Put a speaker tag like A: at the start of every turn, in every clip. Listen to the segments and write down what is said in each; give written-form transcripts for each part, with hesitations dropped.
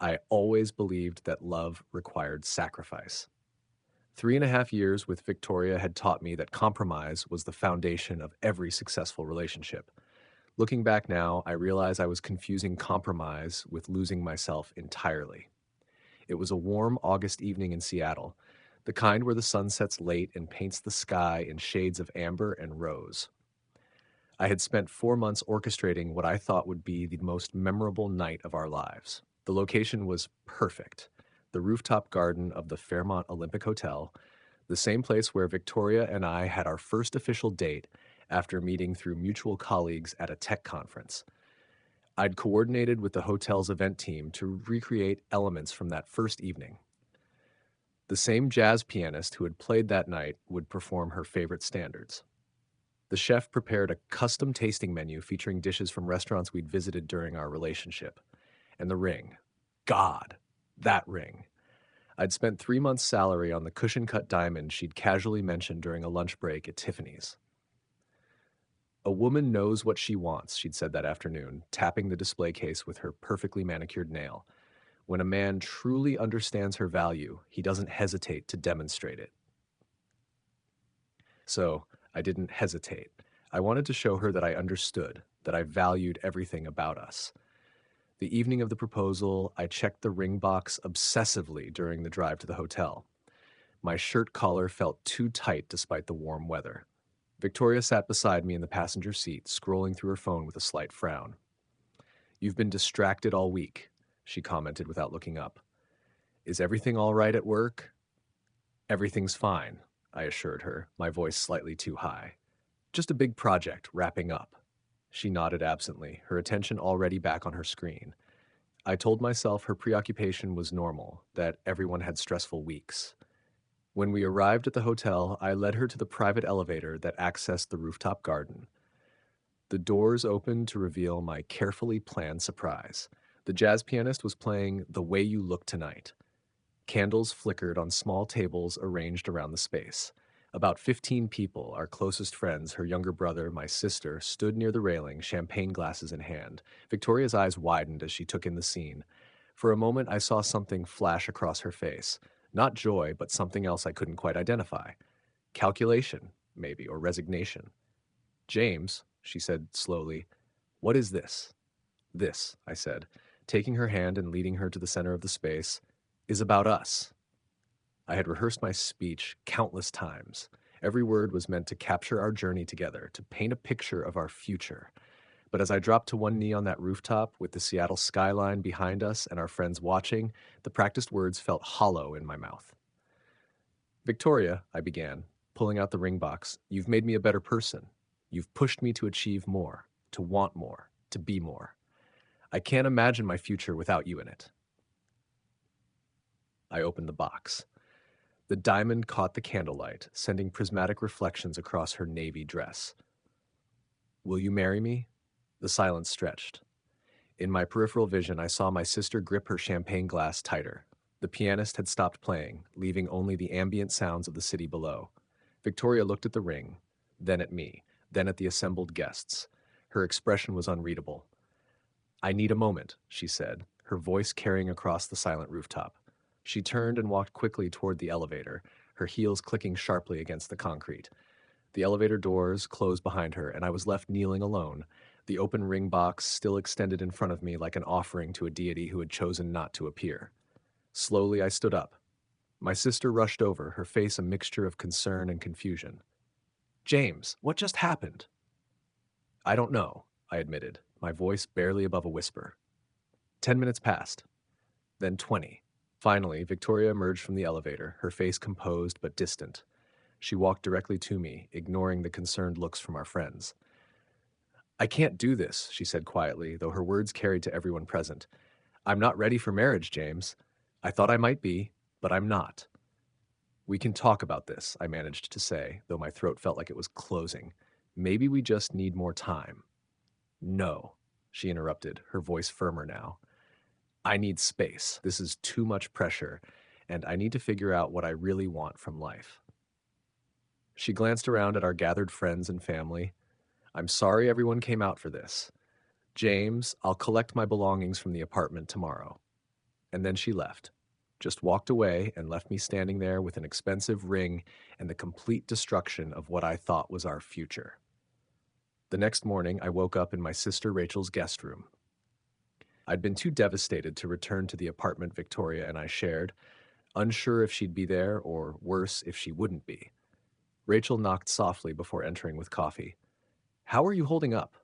A: I always believed that love required sacrifice. 3.5 years with Victoria had taught me that compromise was the foundation of every successful relationship. Looking back now, I realize I was confusing compromise with losing myself entirely. It was a warm August evening in Seattle, the kind where the sun sets late and paints the sky in shades of amber and rose. I had spent 4 months orchestrating what I thought would be the most memorable night of our lives. The location was perfect. The rooftop garden of the Fairmont Olympic Hotel, the same place where Victoria and I had our first official date after meeting through mutual colleagues at a tech conference. I'd coordinated with the hotel's event team to recreate elements from that first evening. The same jazz pianist who had played that night would perform her favorite standards. The chef prepared a custom tasting menu featuring dishes from restaurants we'd visited during our relationship. And the ring. God, that ring. I'd spent 3 months' salary on the cushion-cut diamond she'd casually mentioned during a lunch break at Tiffany's. A woman knows what she wants, she'd said that afternoon, tapping the display case with her perfectly manicured nail. When a man truly understands her value, he doesn't hesitate to demonstrate it. So, I didn't hesitate. I wanted to show her that I understood, that I valued everything about us. The evening of the proposal, I checked the ring box obsessively during the drive to the hotel. My shirt collar felt too tight despite the warm weather. Victoria sat beside me in the passenger seat, scrolling through her phone with a slight frown. "You've been distracted all week," she commented without looking up. "Is everything all right at work?" "Everything's fine," I assured her, my voice slightly too high. "Just a big project wrapping up." She nodded absently, her attention already back on her screen. I told myself her preoccupation was normal, that everyone had stressful weeks. When we arrived at the hotel, I led her to the private elevator that accessed the rooftop garden. The doors opened to reveal my carefully planned surprise. The jazz pianist was playing "The Way You Look Tonight." Candles flickered on small tables arranged around the space. About 15 people, our closest friends, her younger brother, my sister, stood near the railing, champagne glasses in hand. Victoria's eyes widened as she took in the scene. For a moment, I saw something flash across her face. Not joy, but something else I couldn't quite identify. Calculation, maybe, or resignation. "James," she said slowly, "what is this?" "This," I said, taking her hand and leading her to the center of the space, "is about us." I had rehearsed my speech countless times. Every word was meant to capture our journey together, to paint a picture of our future. But as I dropped to one knee on that rooftop, with the Seattle skyline behind us and our friends watching, the practiced words felt hollow in my mouth. "Victoria," I began, pulling out the ring box, "you've made me a better person. You've pushed me to achieve more, to want more, to be more. I can't imagine my future without you in it." I opened the box. The diamond caught the candlelight, sending prismatic reflections across her navy dress. "Will you marry me?" The silence stretched. In my peripheral vision, I saw my sister grip her champagne glass tighter. The pianist had stopped playing, leaving only the ambient sounds of the city below. Victoria looked at the ring, then at me, then at the assembled guests. Her expression was unreadable. "I need a moment," she said, her voice carrying across the silent rooftop. She turned and walked quickly toward the elevator, her heels clicking sharply against the concrete. The elevator doors closed behind her, and I was left kneeling alone, the open ring box still extended in front of me like an offering to a deity who had chosen not to appear. Slowly, I stood up. My sister rushed over, her face a mixture of concern and confusion. "James, what just happened?" "I don't know," I admitted, my voice barely above a whisper. 10 minutes passed, then 20. Finally, Victoria emerged from the elevator, her face composed but distant. She walked directly to me, ignoring the concerned looks from our friends. "I can't do this," she said quietly, though her words carried to everyone present. "I'm not ready for marriage, James. I thought I might be, but I'm not." "We can talk about this," I managed to say, though my throat felt like it was closing. "Maybe we just need more time." "No," she interrupted, her voice firmer now. "I need space. This is too much pressure, and I need to figure out what I really want from life." She glanced around at our gathered friends and family. "I'm sorry everyone came out for this. James, I'll collect my belongings from the apartment tomorrow." And then she left. Just walked away and left me standing there with an expensive ring and the complete destruction of what I thought was our future. The next morning, I woke up in my sister Rachel's guest room. I'd been too devastated to return to the apartment Victoria and I shared, unsure if she'd be there or, worse, if she wouldn't be. Rachel knocked softly before entering with coffee. "How are you holding up?"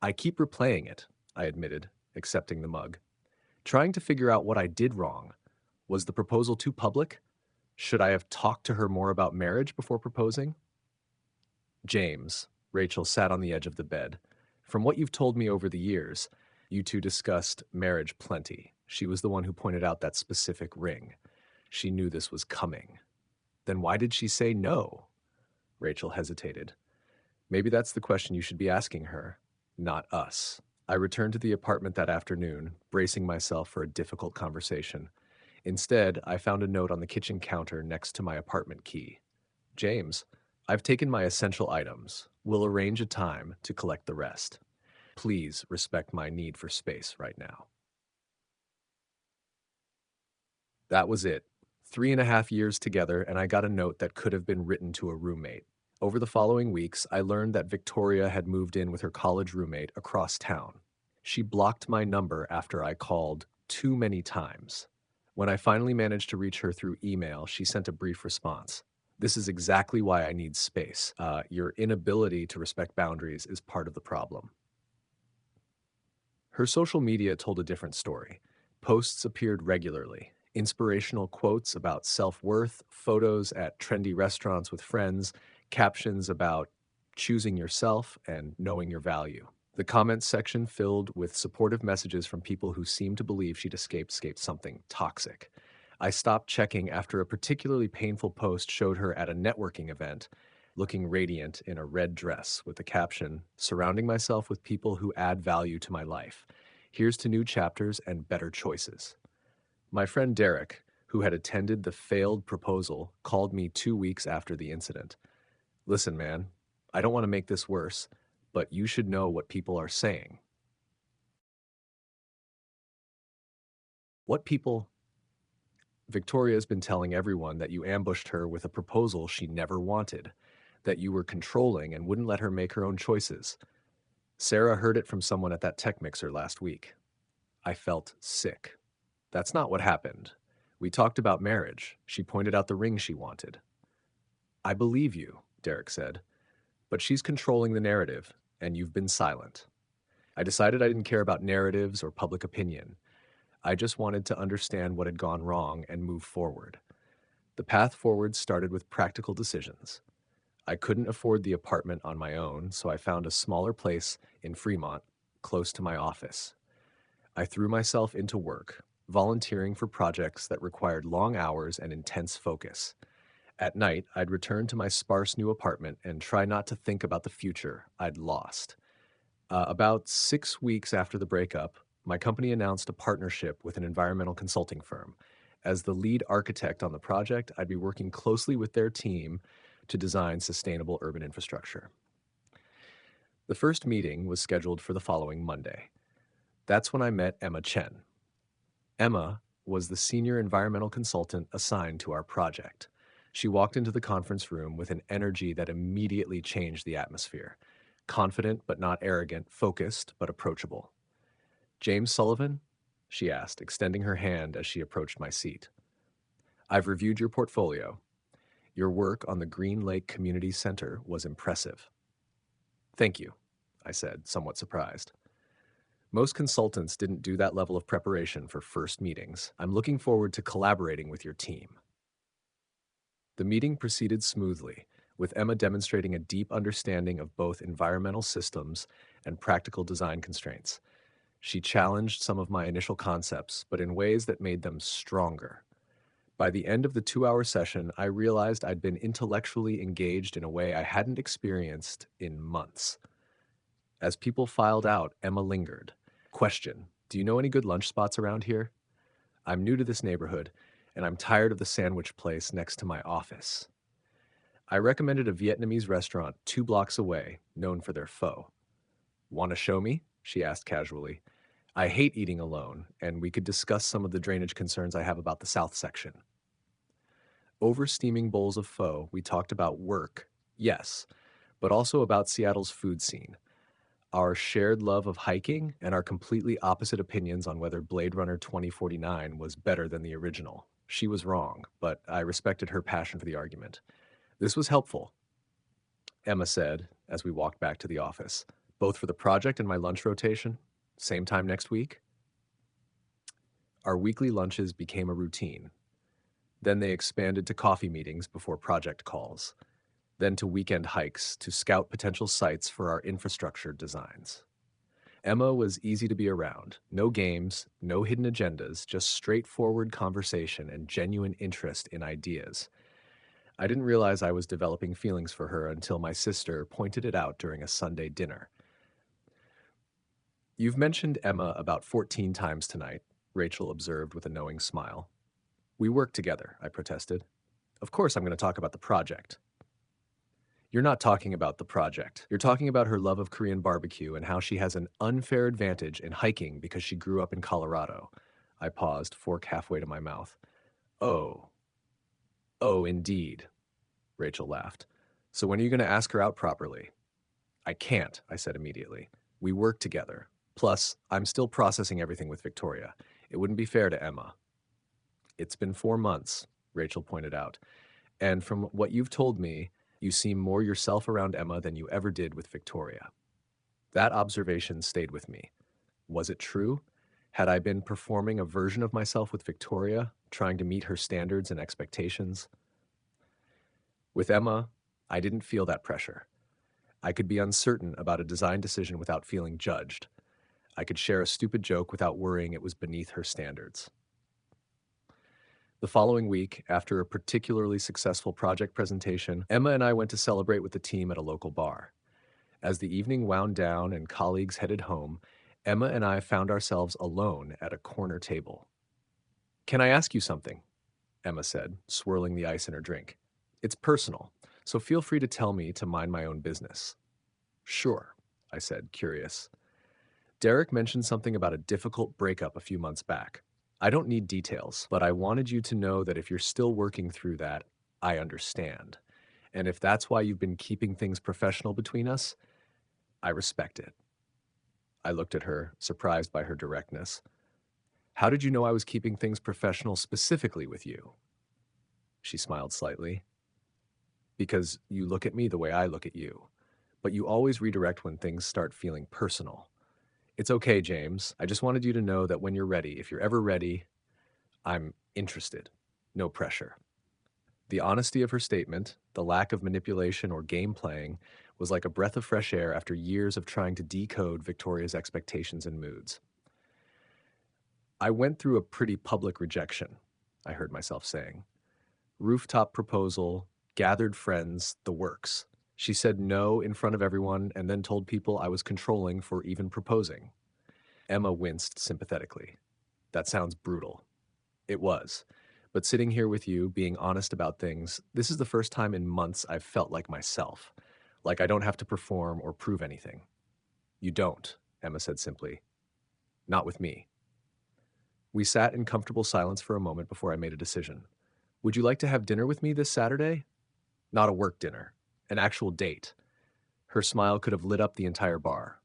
A: "I keep replaying it," I admitted, accepting the mug. "Trying to figure out what I did wrong. Was the proposal too public? Should I have talked to her more about marriage before proposing?" "James," Rachel sat on the edge of the bed. "From what you've told me over the years, you two discussed marriage plenty." She was the one who pointed out that specific ring. She knew this was coming. "Then why did she say no?" Rachel hesitated. "Maybe that's the question you should be asking her, not us." I returned to the apartment that afternoon, bracing myself for a difficult conversation. Instead, I found a note on the kitchen counter next to my apartment key. "James, I've taken my essential items. We'll arrange a time to collect the rest. Please respect my need for space right now." That was it. 3.5 years together, and I got a note that could have been written to a roommate. Over the following weeks, I learned that Victoria had moved in with her college roommate across town. She blocked my number after I called too many times. When I finally managed to reach her through email, she sent a brief response. "This is exactly why I need space. Your inability to respect boundaries is part of the problem." Her social media told a different story. Posts appeared regularly. Inspirational quotes about self-worth, photos at trendy restaurants with friends, captions about choosing yourself and knowing your value. The comments section filled with supportive messages from people who seemed to believe she'd escaped something toxic. I stopped checking after a particularly painful post showed her at a networking event, looking radiant in a red dress with the caption, "Surrounding myself with people who add value to my life. Here's to new chapters and better choices." My friend Derek, who had attended the failed proposal, called me 2 weeks after the incident. "Listen, man, I don't want to make this worse, but you should know what people are saying." "What people?" "Victoria's been telling everyone that you ambushed her with a proposal she never wanted, that you were controlling and wouldn't let her make her own choices. Sarah heard it from someone at that tech mixer last week." I felt sick. "That's not what happened. We talked about marriage. She pointed out the ring she wanted." "I believe you," Derek said, "but she's controlling the narrative, and you've been silent." I decided I didn't care about narratives or public opinion. I just wanted to understand what had gone wrong and move forward. The path forward started with practical decisions. I couldn't afford the apartment on my own, so I found a smaller place in Fremont, close to my office. I threw myself into work, volunteering for projects that required long hours and intense focus. At night, I'd return to my sparse new apartment and try not to think about the future I'd lost. About 6 weeks after the breakup, my company announced a partnership with an environmental consulting firm. As the lead architect on the project, I'd be working closely with their team to design sustainable urban infrastructure. The first meeting was scheduled for the following Monday. That's when I met Emma Chen. Emma was the senior environmental consultant assigned to our project. She walked into the conference room with an energy that immediately changed the atmosphere. Confident but not arrogant, focused but approachable. "James Sullivan?" she asked, extending her hand as she approached my seat. "I've reviewed your portfolio. Your work on the Green Lake Community Center was impressive." "Thank you," I said, somewhat surprised. "Most consultants didn't do that level of preparation for first meetings. I'm looking forward to collaborating with your team." The meeting proceeded smoothly, with Emma demonstrating a deep understanding of both environmental systems and practical design constraints. She challenged some of my initial concepts, but in ways that made them stronger. By the end of the 2-hour session, I realized I'd been intellectually engaged in a way I hadn't experienced in months. As people filed out, Emma lingered. "Question, do you know any good lunch spots around here? I'm new to this neighborhood, and I'm tired of the sandwich place next to my office." I recommended a Vietnamese restaurant 2 blocks away, known for their pho. "Want to show me?" she asked casually. I hate eating alone, and we could discuss some of the drainage concerns I have about the south section. Over steaming bowls of pho, we talked about work, yes, but also about Seattle's food scene, our shared love of hiking, and our completely opposite opinions on whether Blade Runner 2049 was better than the original. She was wrong, but I respected her passion for the argument. This was helpful, Emma said as we walked back to the office. Both for the project and my lunch rotation? Same time next week? Our weekly lunches became a routine. Then they expanded to coffee meetings before project calls, then to weekend hikes to scout potential sites for our infrastructure designs. Emma was easy to be around. No games, no hidden agendas, just straightforward conversation and genuine interest in ideas. I didn't realize I was developing feelings for her until my sister pointed it out during a Sunday dinner. You've mentioned Emma about 14 times tonight, Rachel observed with a knowing smile. We work together, I protested. Of course I'm going to talk about the project. You're not talking about the project. You're talking about her love of Korean barbecue and how she has an unfair advantage in hiking because she grew up in Colorado. I paused, fork halfway to my mouth. Oh. Oh, indeed, Rachel laughed. So when are you going to ask her out properly? I can't, I said immediately. We work together. Plus, I'm still processing everything with Victoria. It wouldn't be fair to Emma. It's been 4 months, Rachel pointed out. And from what you've told me, you seem more yourself around Emma than you ever did with Victoria. That observation stayed with me. Was it true? Had I been performing a version of myself with Victoria, trying to meet her standards and expectations? With Emma, I didn't feel that pressure. I could be uncertain about a design decision without feeling judged. I could share a stupid joke without worrying it was beneath her standards. The following week, after a particularly successful project presentation, Emma and I went to celebrate with the team at a local bar. As the evening wound down and colleagues headed home, Emma and I found ourselves alone at a corner table. Can I ask you something? Emma said, swirling the ice in her drink. It's personal, so feel free to tell me to mind my own business. Sure, I said, curious. Derek mentioned something about a difficult breakup a few months back. I don't need details, but I wanted you to know that if you're still working through that, I understand. And if that's why you've been keeping things professional between us, I respect it. I looked at her, surprised by her directness. How did you know I was keeping things professional specifically with you? She smiled slightly. Because you look at me the way I look at you. But you always redirect when things start feeling personal. It's okay, James. I just wanted you to know that when you're ready, if you're ever ready, I'm interested. No pressure. The honesty of her statement, the lack of manipulation or game playing, was like a breath of fresh air after years of trying to decode Victoria's expectations and moods. I went through a pretty public rejection, I heard myself saying. Rooftop proposal, gathered friends, the works. She said no in front of everyone and then told people I was controlling for even proposing. Emma winced sympathetically. That sounds brutal. It was. But sitting here with you, being honest about things, this is the first time in months I've felt like myself. Like I don't have to perform or prove anything. You don't, Emma said simply. Not with me. We sat in comfortable silence for a moment before I made a decision. Would you like to have dinner with me this Saturday? Not a work dinner, an actual date. Her smile could have lit up the entire bar.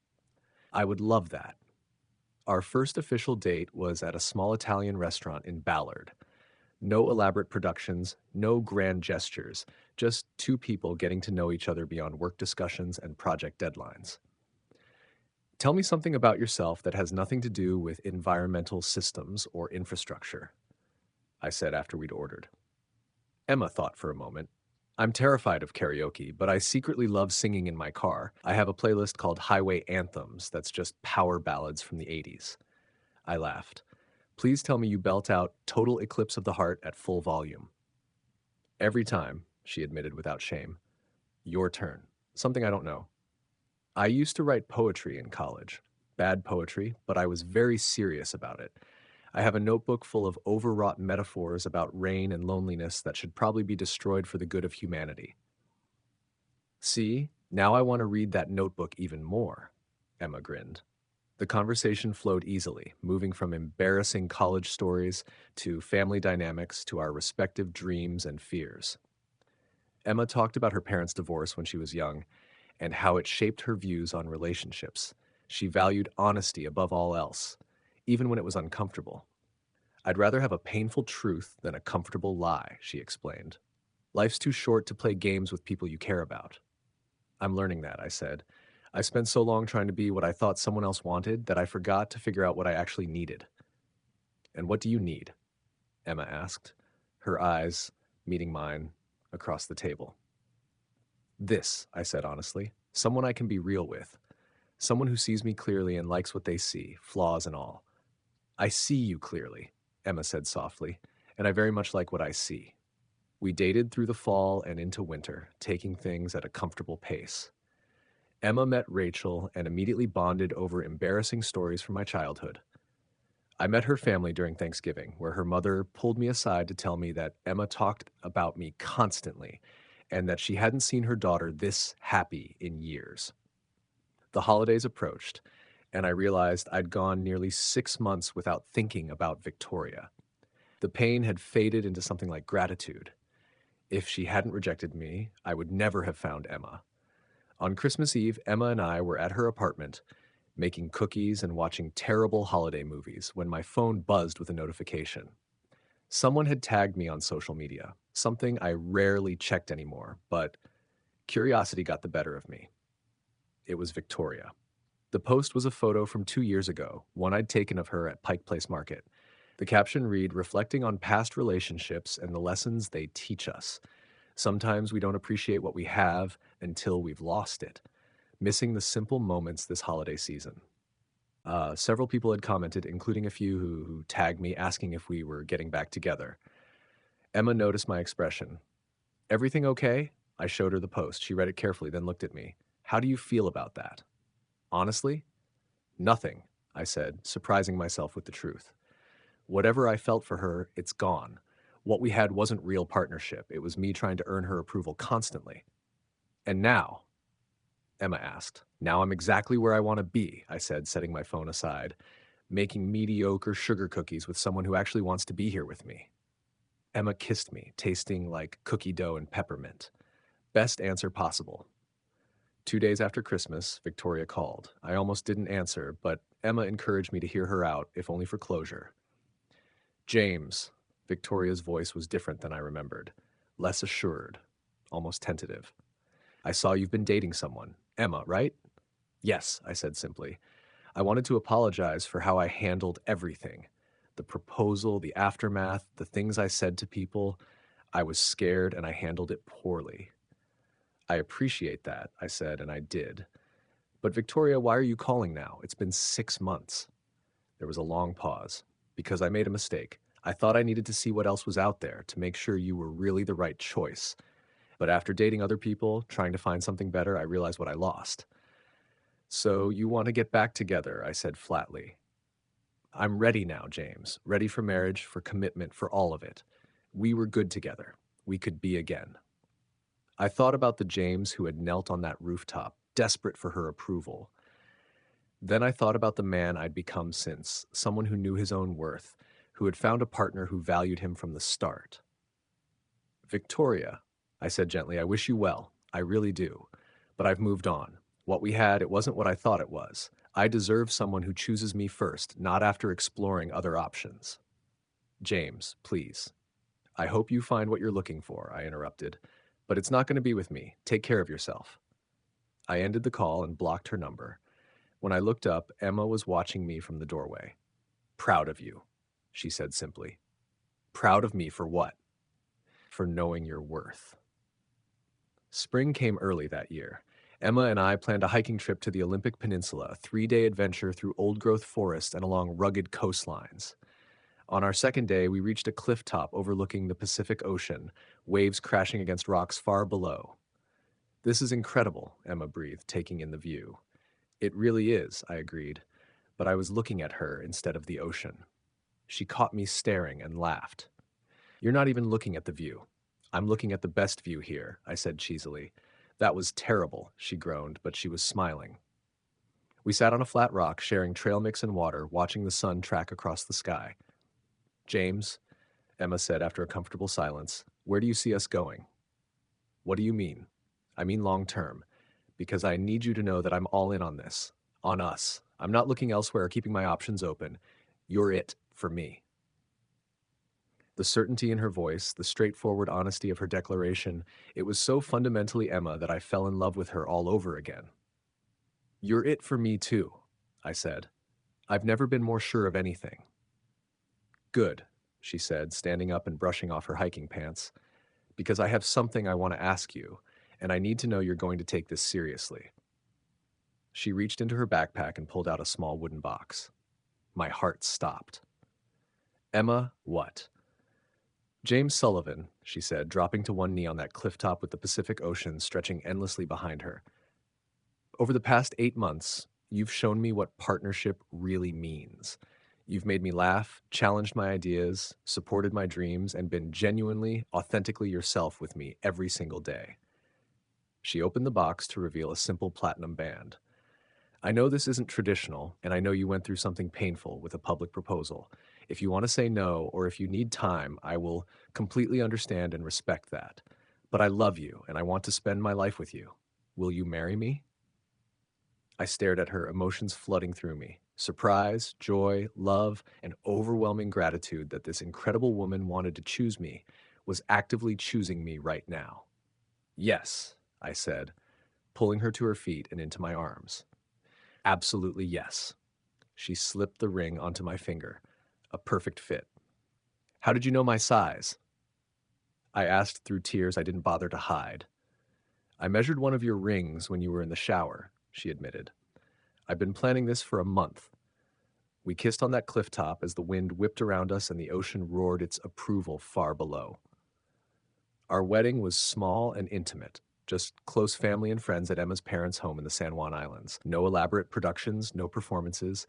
A: I would love that. Our first official date was at a small Italian restaurant in Ballard. No elaborate productions, no grand gestures, just two people getting to know each other beyond work discussions and project deadlines. Tell me something about yourself that has nothing to do with environmental systems or infrastructure, I said after we'd ordered. Emma thought for a moment. I'm terrified of karaoke, but I secretly love singing in my car. I have a playlist called Highway Anthems that's just power ballads from the 80s. I laughed. Please tell me you belt out Total Eclipse of the Heart at full volume. Every time, she admitted without shame. Your turn. Something I don't know. I used to write poetry in college. Bad poetry, but I was very serious about it. I have a notebook full of overwrought metaphors about rain and loneliness that should probably be destroyed for the good of humanity. See, now I want to read that notebook even more, Emma grinned. The conversation flowed easily, moving from embarrassing college stories to family dynamics to our respective dreams and fears. Emma talked about her parents' divorce when she was young and how it shaped her views on relationships. She valued honesty above all else, even when it was uncomfortable. "I'd rather have a painful truth than a comfortable lie," she explained. "Life's too short to play games with people you care about." "I'm learning that," I said. "I spent so long trying to be what I thought someone else wanted that I forgot to figure out what I actually needed." "And what do you need?" Emma asked, her eyes meeting mine across the table. "This," I said honestly. "Someone I can be real with. Someone who sees me clearly and likes what they see, flaws and all." "I see you clearly," Emma said softly, "and I very much like what I see." We dated through the fall and into winter, taking things at a comfortable pace. Emma met Rachel and immediately bonded over embarrassing stories from my childhood. I met her family during Thanksgiving, where her mother pulled me aside to tell me that Emma talked about me constantly and that she hadn't seen her daughter this happy in years. The holidays approached, and I realized I'd gone nearly 6 months without thinking about Victoria. The pain had faded into something like gratitude. If she hadn't rejected me, I would never have found Emma. On Christmas Eve, Emma and I were at her apartment, making cookies and watching terrible holiday movies when my phone buzzed with a notification. Someone had tagged me on social media, something I rarely checked anymore, but curiosity got the better of me. It was Victoria. The post was a photo from 2 years ago, one I'd taken of her at Pike Place Market. The caption read, "Reflecting on past relationships and the lessons they teach us. Sometimes we don't appreciate what we have until we've lost it. Missing the simple moments this holiday season." Several people had commented, including a few who tagged me asking if we were getting back together. Emma noticed my expression. "Everything okay?" I showed her the post. She read it carefully, then looked at me. "How do you feel about that?" "Honestly, nothing," I said, surprising myself with the truth. "Whatever I felt for her, it's gone. What we had wasn't real partnership. It was me trying to earn her approval constantly." "And now?" Emma asked. "Now I'm exactly where I want to be," I said, setting my phone aside, "making mediocre sugar cookies with someone who actually wants to be here with me." Emma kissed me, tasting like cookie dough and peppermint. Best answer possible. 2 days after Christmas, Victoria called. I almost didn't answer, but Emma encouraged me to hear her out, if only for closure. "James." Victoria's voice was different than I remembered. Less assured, almost tentative. "I saw you've been dating someone. Emma, right?" "Yes," I said simply. I wanted to apologize for how I handled everything. The proposal, the aftermath, the things I said to people. I was scared and I handled it poorly. "I appreciate that," I said, and I did. "But Victoria, why are you calling now? It's been 6 months." There was a long pause. "Because I made a mistake. I thought I needed to see what else was out there to make sure you were really the right choice. But after dating other people, trying to find something better, I realized what I lost." "So you want to get back together," I said flatly. "I'm ready now, James. Ready for marriage, for commitment, for all of it. We were good together. We could be again." I thought about the James who had knelt on that rooftop, desperate for her approval. Then I thought about the man I'd become since, someone who knew his own worth, who had found a partner who valued him from the start. "Victoria," I said gently, "I wish you well. I really do. But I've moved on. What we had, it wasn't what I thought it was. I deserve someone who chooses me first, not after exploring other options." "James, please." "I hope you find what you're looking for," I interrupted. "But it's not going to be with me. Take care of yourself." I ended the call and blocked her number. When I looked up, Emma was watching me from the doorway. "Proud of you," she said simply. "Proud of me for what?" "For knowing your worth." Spring came early that year. Emma and I planned a hiking trip to the Olympic Peninsula, a 3-day adventure through old-growth forest and along rugged coastlines. On our second day, we reached a cliff top overlooking the Pacific Ocean, waves crashing against rocks far below. "This is incredible," Emma breathed, taking in the view. "It really is," I agreed, but I was looking at her instead of the ocean. She caught me staring and laughed. "You're not even looking at the view. I'm looking at the best view here," I said cheesily. "That was terrible," she groaned, but she was smiling. We sat on a flat rock, sharing trail mix and water, watching the sun track across the sky. James, Emma said after a comfortable silence, where do you see us going? What do you mean? I mean long term, because I need you to know that I'm all in on this, on us. I'm not looking elsewhere or keeping my options open. You're it for me. The certainty in her voice, the straightforward honesty of her declaration, it was so fundamentally Emma that I fell in love with her all over again. You're it for me too, I said. I've never been more sure of anything. Good, she said, standing up and brushing off her hiking pants, because I have something I want to ask you, and I need to know you're going to take this seriously. She reached into her backpack and pulled out a small wooden box. My heart stopped. Emma, what? James Sullivan, she said, dropping to one knee on that cliff top with the Pacific Ocean stretching endlessly behind her. Over the past 8 months, you've shown me what partnership really means. You've made me laugh, challenged my ideas, supported my dreams, and been genuinely, authentically yourself with me every single day. She opened the box to reveal a simple platinum band. I know this isn't traditional, and I know you went through something painful with a public proposal. If you want to say no, or if you need time, I will completely understand and respect that. But I love you, and I want to spend my life with you. Will you marry me? I stared at her, emotions flooding through me. Surprise, joy, love, and overwhelming gratitude that this incredible woman wanted to choose me, was actively choosing me right now. Yes, I said, pulling her to her feet and into my arms. Absolutely yes. She slipped the ring onto my finger. A perfect fit. How did you know my size? I asked through tears I didn't bother to hide. I measured one of your rings when you were in the shower, she admitted. I've been planning this for a month. We kissed on that cliff top as the wind whipped around us and the ocean roared its approval far below. Our wedding was small and intimate, just close family and friends at Emma's parents' home in the San Juan Islands. No elaborate productions, no performances,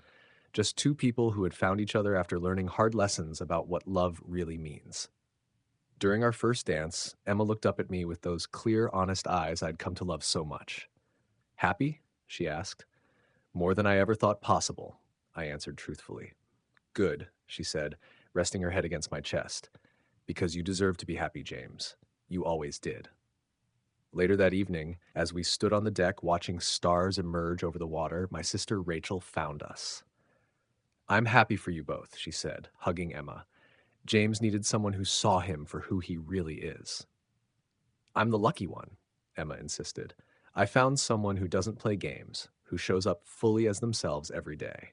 A: just two people who had found each other after learning hard lessons about what love really means. During our first dance, Emma looked up at me with those clear, honest eyes I'd come to love so much. Happy? She asked. More than I ever thought possible, I answered truthfully. Good, she said, resting her head against my chest. Because you deserve to be happy, James. You always did. Later that evening, as we stood on the deck watching stars emerge over the water, my sister Rachel found us. I'm happy for you both, she said, hugging Emma. James needed someone who saw him for who he really is. I'm the lucky one, Emma insisted. I found someone who doesn't play games, who shows up fully as themselves every day.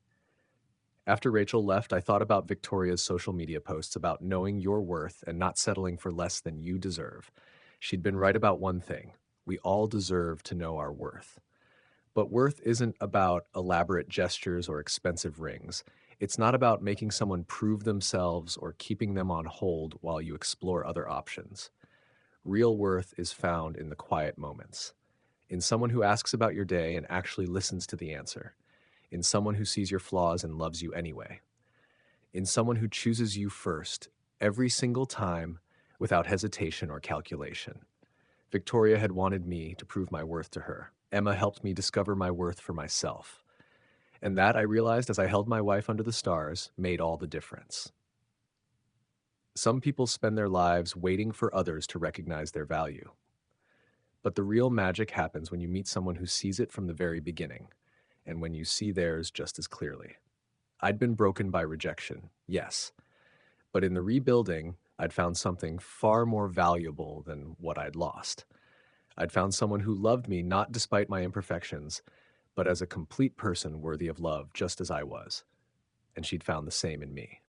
A: After Rachel left, I thought about Victoria's social media posts about knowing your worth and not settling for less than you deserve. She'd been right about one thing. We all deserve to know our worth. But worth isn't about elaborate gestures or expensive rings. It's not about making someone prove themselves or keeping them on hold while you explore other options. Real worth is found in the quiet moments, in someone who asks about your day and actually listens to the answer, in someone who sees your flaws and loves you anyway, in someone who chooses you first, every single time, without hesitation or calculation. Victoria had wanted me to prove my worth to her. Emma helped me discover my worth for myself. And that, I realized as I held my wife under the stars, made all the difference. Some people spend their lives waiting for others to recognize their value. But the real magic happens when you meet someone who sees it from the very beginning, and when you see theirs just as clearly. I'd been broken by rejection, yes, but in the rebuilding, I'd found something far more valuable than what I'd lost. I'd found someone who loved me not despite my imperfections, but as a complete person worthy of love just as I was, and she'd found the same in me.